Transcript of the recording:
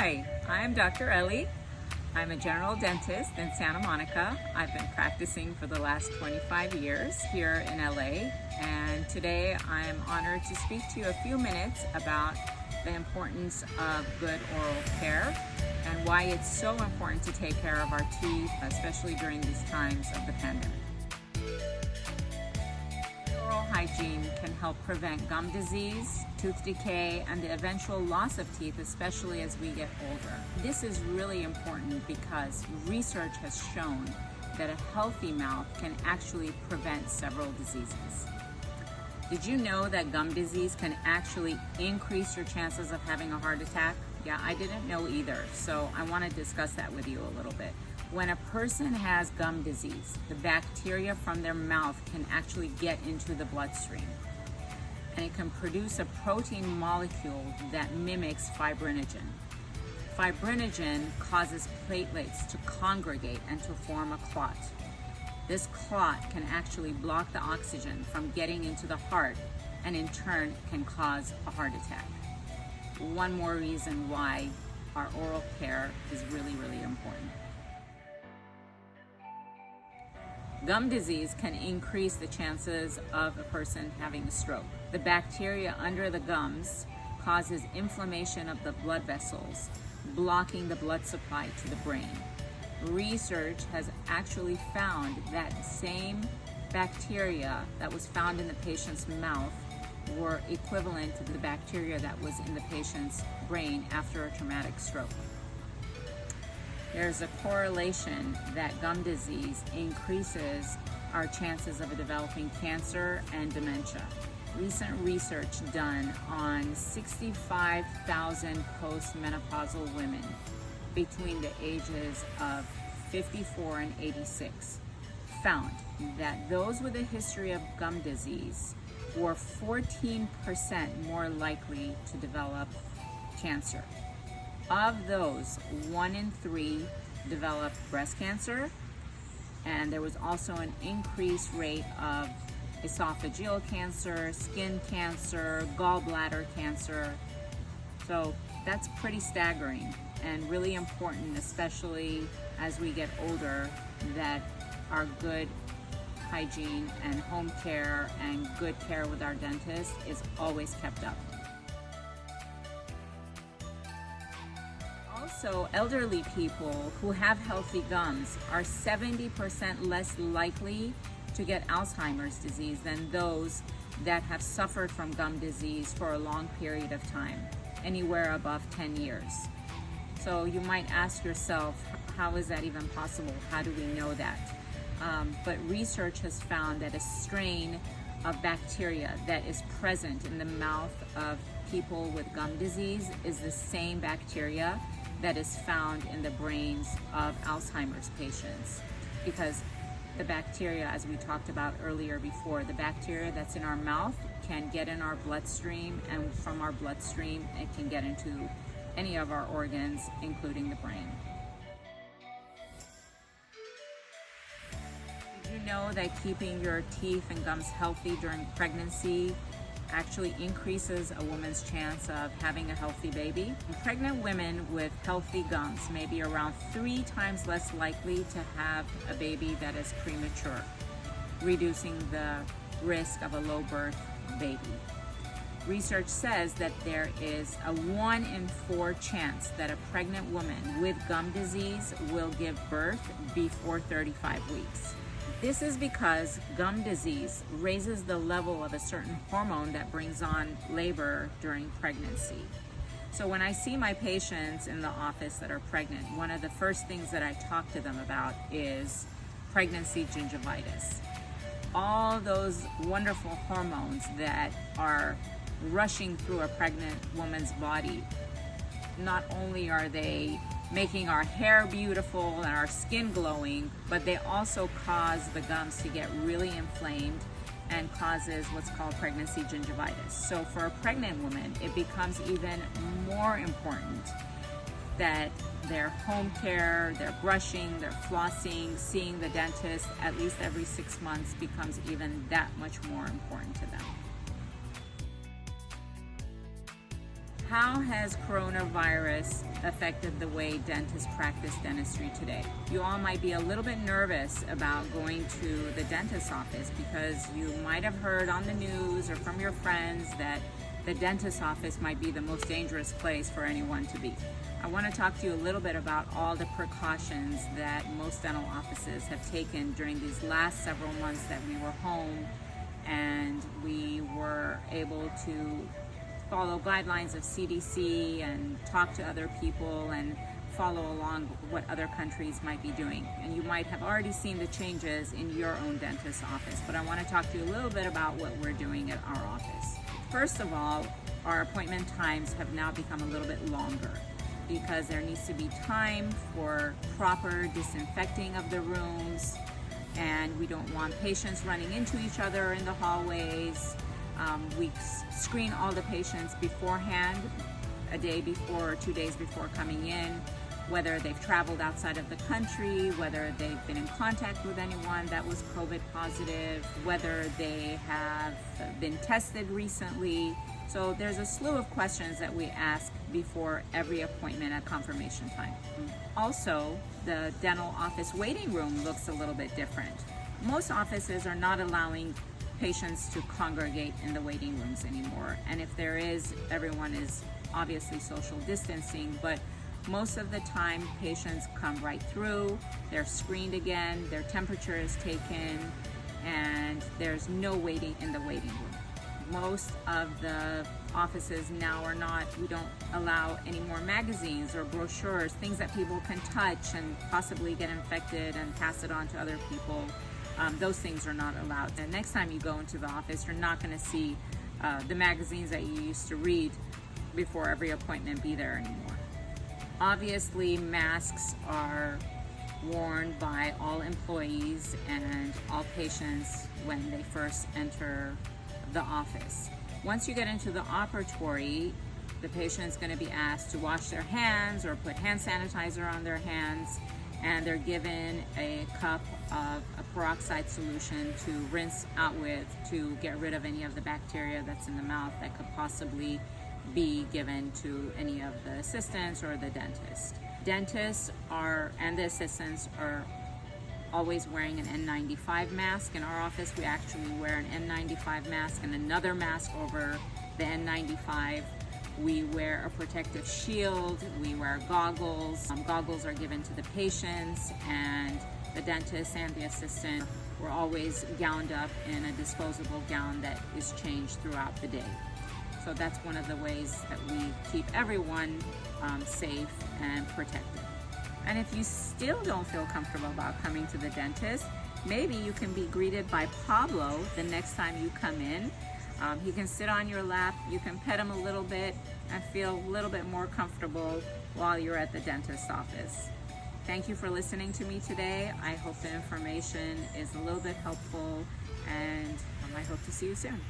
Hi, I'm Dr. Ellie. I'm a general dentist in Santa Monica. I've been practicing for the last 25 years here in LA, and today I'm honored to speak to you a few minutes about the importance of good oral care and why it's so important to take care of our teeth, especially during these times of the pandemic. Oral hygiene can help prevent gum disease, tooth decay, and the eventual loss of teeth, especially as we get older. This is really important because research has shown that a healthy mouth can actually prevent several diseases. Did you know that gum disease can actually increase your chances of having a heart attack? Yeah, I didn't know either, so I want to discuss that with you a little bit. When a person has gum disease, the bacteria from their mouth can actually get into the bloodstream, and it can produce a protein molecule that mimics fibrinogen. Fibrinogen causes platelets to congregate and to form a clot. This clot can actually block the oxygen from getting into the heart, and in turn can cause a heart attack. One more reason why our oral care is really, really important. Gum disease can increase the chances of a person having a stroke. The bacteria under the gums causes inflammation of the blood vessels, blocking the blood supply to the brain. Research has actually found that same bacteria that was found in the patient's mouth were equivalent to the bacteria that was in the patient's brain after a traumatic stroke. There's a correlation that gum disease increases our chances of developing cancer and dementia. Recent research done on 65,000 postmenopausal women between the ages of 54 and 86 found that those with a history of gum disease were 14% more likely to develop cancer. Of those, 1 in 3 developed breast cancer, and there was also an increased rate of esophageal cancer, skin cancer, gallbladder cancer. So that's pretty staggering and really important, especially as we get older, that our good hygiene and home care and good care with our dentist is always kept up. Also, elderly people who have healthy gums are 70% less likely to get Alzheimer's disease than those that have suffered from gum disease for a long period of time, anywhere above 10 years. So you might ask yourself, how is that even possible? How do we know that? But research has found that a strain of bacteria that is present in the mouth of people with gum disease is the same bacteria that is found in the brains of Alzheimer's patients. Because the bacteria, as we talked about earlier before, the bacteria that's in our mouth can get in our bloodstream, and from our bloodstream it can get into any of our organs, including the brain. Did you know that keeping your teeth and gums healthy during pregnancy actually increases a woman's chance of having a healthy baby? Pregnant women with healthy gums may be around 3 times less likely to have a baby that is premature, reducing the risk of a low birth baby. Research says that there is a 1 in 4 chance that a pregnant woman with gum disease will give birth before 35 weeks. This is because gum disease raises the level of a certain hormone that brings on labor during pregnancy. So when I see my patients in the office that are pregnant, one of the first things that I talk to them about is pregnancy gingivitis. All those wonderful hormones that are rushing through a pregnant woman's body, not only are they making our hair beautiful and our skin glowing, but they also cause the gums to get really inflamed and causes what's called pregnancy gingivitis. So for a pregnant woman, it becomes even more important that their home care, their brushing, their flossing, seeing the dentist at least every 6 months becomes even that much more important to them. How has coronavirus affected the way dentists practice dentistry today? You all might be a little bit nervous about going to the dentist's office because you might have heard on the news or from your friends that the dentist's office might be the most dangerous place for anyone to be. I want to talk to you a little bit about all the precautions that most dental offices have taken during these last several months that we were home and we were able to follow guidelines of CDC and talk to other people and follow along what other countries might be doing. And you might have already seen the changes in your own dentist's office, but I want to talk to you a little bit about what we're doing at our office. First of all, our appointment times have now become a little bit longer because there needs to be time for proper disinfecting of the rooms, and we don't want patients running into each other in the hallways. We screen all the patients beforehand, a day before or 2 days before coming in, whether they've traveled outside of the country, whether they've been in contact with anyone that was COVID positive, whether they have been tested recently. So there's a slew of questions that we ask before every appointment at confirmation time. Also, the dental office waiting room looks a little bit different. Most offices are not allowing patients to congregate in the waiting rooms anymore. And if there is, everyone is obviously social distancing, but most of the time patients come right through, they're screened again, their temperature is taken, and there's no waiting in the waiting room. Most of the offices now we don't allow any more magazines or brochures, things that people can touch and possibly get infected and pass it on to other people. Those things are not allowed. And next time you go into the office, you're not going to see the magazines that you used to read before every appointment be there anymore. Obviously, masks are worn by all employees and all patients when they first enter the office. Once you get into the operatory, the patient is going to be asked to wash their hands or put hand sanitizer on their hands, and they're given a cup of a peroxide solution to rinse out with to get rid of any of the bacteria that's in the mouth that could possibly be given to any of the assistants or the dentist. Dentists and the assistants are always wearing an N95 mask. In our office, we actually wear an N95 mask and another mask over the N95. We wear a protective shield, we wear goggles. Goggles are given to the patients, and the dentist and the assistant were always gowned up in a disposable gown that is changed throughout the day. So that's one of the ways that we keep everyone safe and protected. And if you still don't feel comfortable about coming to the dentist, maybe you can be greeted by Pablo the next time you come in. He can sit on your lap, you can pet him a little bit and feel a little bit more comfortable while you're at the dentist's office. Thank you for listening to me today. I hope the information is a little bit helpful, and I hope to see you soon.